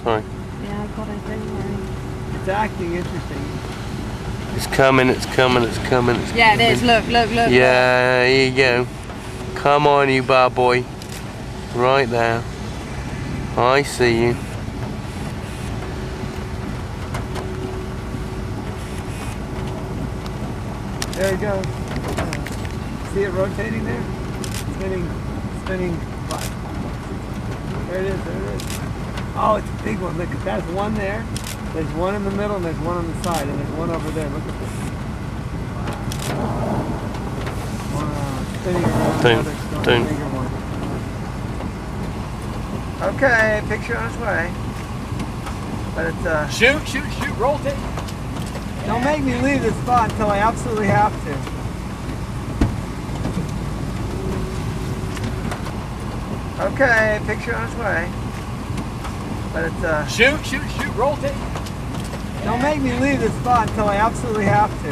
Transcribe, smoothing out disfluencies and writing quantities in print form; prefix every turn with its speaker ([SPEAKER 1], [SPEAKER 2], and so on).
[SPEAKER 1] Sorry.
[SPEAKER 2] Yeah, I got it, don't worry.
[SPEAKER 3] It's acting interesting.
[SPEAKER 1] It's coming, it's coming, it's coming, it's
[SPEAKER 2] Yeah,
[SPEAKER 1] coming.
[SPEAKER 2] it is. Look, look, look.
[SPEAKER 1] Yeah, here you go. Come on, you bad boy. Right there. I see you.
[SPEAKER 3] There you go. See it rotating there? Spinning. There it is, there it is. Oh, it's a big one. Look, that's one there. There's one in the middle and there's one on the side and there's one over there. Look at this. Wow. Spinning around. Another bigger one. Okay, picture on its way. But it's
[SPEAKER 4] Shoot, rotate.
[SPEAKER 3] don't make me leave this spot until I absolutely have to. Okay, picture on its way. But it's
[SPEAKER 4] Shoot, rotate.
[SPEAKER 3] don't make me leave this spot until I absolutely have to.